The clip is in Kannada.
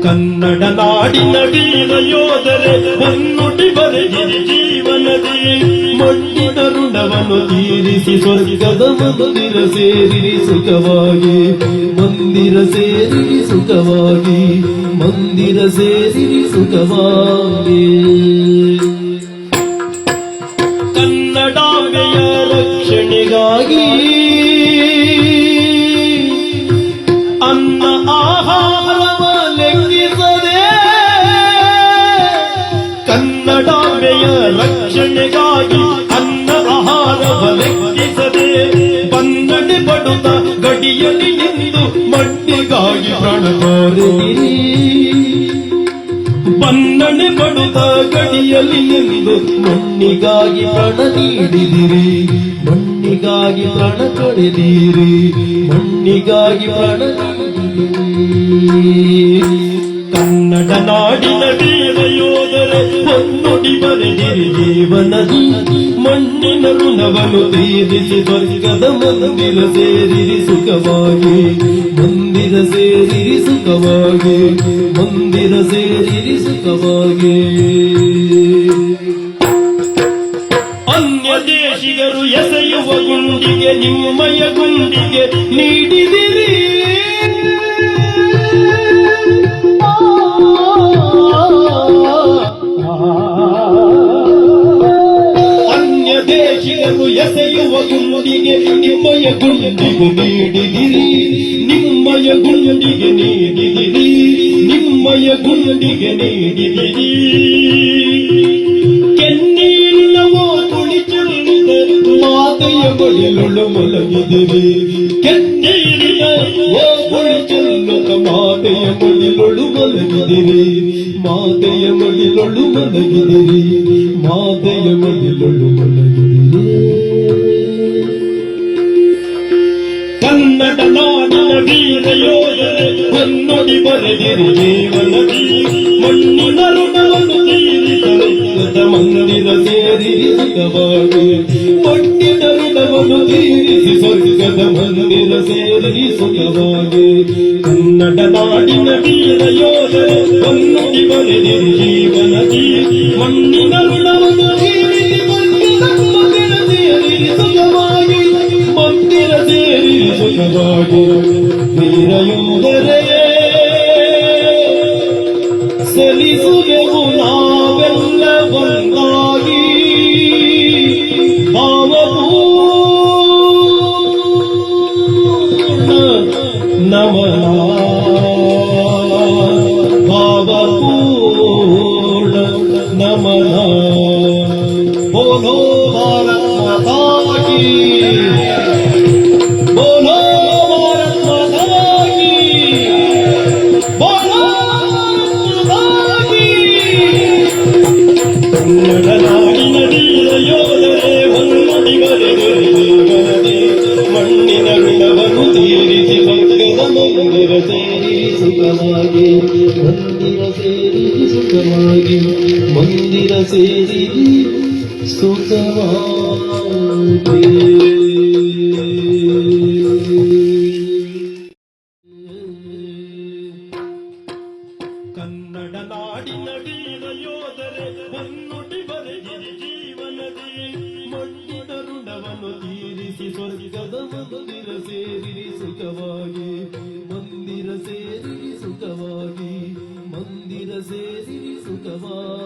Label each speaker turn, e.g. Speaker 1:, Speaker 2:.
Speaker 1: ಕನ್ನಡ ನಾಡಿನ ವೀರ ಯೋಧರೆ ಮುನ್ನುಡಿ ಬರೆದಿರಿ ಜೀವನದಿ ಮಣ್ಣಿನ ಋಣವನ್ನು ತೀರಿಸಿ ಸ್ವರ್ಗದ ಮಂದಿರ ಸೇರಿರಿ ಸುಖವಾಗಿ ಮಂದಿರ ಸೇರಿರಿ ಸುಖವಾಗಿ ಮಂದಿರ ಸೇರಿರಿ ಸುಖವಾಗಿ ಕನ್ನಡಾಂಬೆಯ ರಕ್ಷಣೆಗಾಗಿ ಅನ್ನ ಆಹಾರವ ಲೆಕ್ಕಿಸದೆ ಕನ್ನಡಾಂಬೆಯ ರಕ್ಷಣೆಗಾಗಿ ಅನ್ನ ಆಹಾರವ ಲೆಕ್ಕಿಸದೆ ಬನ್ನಡೆ ಬಡುತ್ತ ಗಡಿಯಲ್ಲಿ ನಿಂತು ಮಣ್ಣಿಗಾಗಿ ಪ್ರಾಣ ತೋರಿದಿರಿ ಬನ್ನಡೆ ಬಡುತ್ತ ಗಡಿಯಲ್ಲಿ ನಿಂತು ಮಣ್ಣಿಗಾಗಿ ಪ್ರಾಣ ನೀಡಿದಿರಿ ಮಣ್ಣಿಗಾಗಿ ಪ್ರಾಣ ತೊಡೆದಿರಿ ಮಣ್ಣಿಗಾಗಿ ಪ್ರಾಣ ಕನ್ನಡ ನಾಡಿನ ವೀರ ಯೋಧರೆ ಹೊನ್ನುಡಿ ಬರೆದಿರಿ ಜೀವನದಿ ಮಣ್ಣಿನ ಋಣವನ್ನು ತೀರಿಸಿ ಸ್ವರ್ಗದ ಮಂದಿರ ಸೇರಿರಿ ಸುಖವಾಗಿ ಮಂದಿರ ಸೇರಿರಿ ಸುಖವಾಗಿ ಮಂದಿರ ಸೇರಿರಿ ಸುಖವಾಗಿ ಅನ್ಯ ದೇಶಿಗರು ಎಸೆಯುವ ಗುಂಡಿಗೆ ನಿಮ್ಮಯ ಗುಂಡಿಗೆ ನೀಡಿದಿರಿ ಅನ್ಯ ದೇಶಿಗರು ಎಸೆಯುವ ಗುಂಡಿಗೆ ನಿಮ್ಮಯ ಗುಂಡಿಗೆ ನೀಡಿದಿರಿ ನಿಮ್ಮಯ ಗುಂಡಿಗೆ ನೀಡಿದಿರಿ ನಿಮ್ಮಯ ಗುಂಡಿಗೆ ನೀಡಿದಿರಿ ಕೆನ್ನೀರಿನವೋ ಮಾತೆಯ ಬಳಿಲೊಳು ಮಲಗಿದಿರಿ ಕೆನ್ನೀರಿನ ಓ ಬಳಿ ಚೆಲ್ಲುತ್ತ ಮಾತೆಯ ಬಳಿಲೊಳು ಮಲಗಿದಿರಿ ಮಾತೆಯ ಬಳಿಲೊಳು ಮಲಗಿದಿರಿ ಮಾತೆಯ ಬಳಿಲೊಳು ಮಲಗಿದಿರಿ ಕನ್ನಡ ನಾಡಿನ ವೀರ ಯೋಧರೆ ಹೊನ್ನುಡಿ ಬರೆದಿರಿ ಜೀವನದಿ ಮಣ್ಣಿನ ಋಣವನ್ನು ತೀರಿಸದ ಮಂದಿರ ಸೇರಿರಿ ಸುಖವಾಗಿ ಮಣ್ಣಿನ ಋಣವನ್ನು ತೀರಿಸಿ ಸ್ವರ್ಗದ ಮಂದಿರ ಸೇರಿರಿ ಸುಖವಾಗಿ ಕನ್ನಡ ನಾಡಿನ ವೀರ ಯೋಧರೆ ಹೊನ್ನುಡಿ ಬರೆದಿರಿ ಜೀವನದಿ ಮಣ್ಣಿನ ಋಣವನ್ನು ತೀರಿಸಿ ಸ್ವರ್ಗದ ಮಂದಿರ ಸೇರಿರಿ ಸುಖವಾಗಿ ಮಂದಿರ ಸೇರಿರಿ ಸುಖವಾಗಿ ವೀರ ಯೋಧರೆ ಸಲಿಸುವೆವು ನಾವೆಲ್ಲ ಒಂದಾಗಿ ಭಾವಪೂರ್ಣ ನಮನ ಭಾವಪೂರ್ಣ ನಮನ ಬೋಲೋ ಭಾರತ ಮಾತಾ ಕೀ ಬೋಲೋ ಭಾರತ ಮಾತಾ ಕೀ ಬೋಲೋ ಕನ್ನಡ ನಾಡಿನ ವೀರ ಯೋಧರೆ ಹೊನ್ನುಡಿ ಬರೆದಿರಿ ಜೀವನದಿ ಮಣ್ಣಿನ ಋಣವನ್ನು ತೀರಿಸಿ ಸ್ವರ್ಗದ ಮಂದಿರ ಸೇರಿರಿ ಸುಖವಾಗಿ ಮಂದಿರ ಸೇರಿರಿ ಸುಖವಾಗಿ ಮಂದಿರ ಸೇರಿರಿ ಸುಖವಾಗಿ ಕನ್ನಡ ನಾಡಿನ ವೀರ ಯೋಧರೆ ಹೊನ್ನುಡಿ ಬರೆದಿರಿ ಜೀವನದಿ ಮಣ್ಣಿನ ಋಣವನ್ನು ತೀರಿಸಿ ಸ್ವರ್ಗದ ಮಂದಿರ ಸೇರಿರಿ ಸುಖವಾಗಿ ಮಂದಿರ ಸೇರಿರಿ ಸುಖವಾಗಿ ಮಂದಿರ ಸೇರಿರಿ ಸುಖವಾಗಿ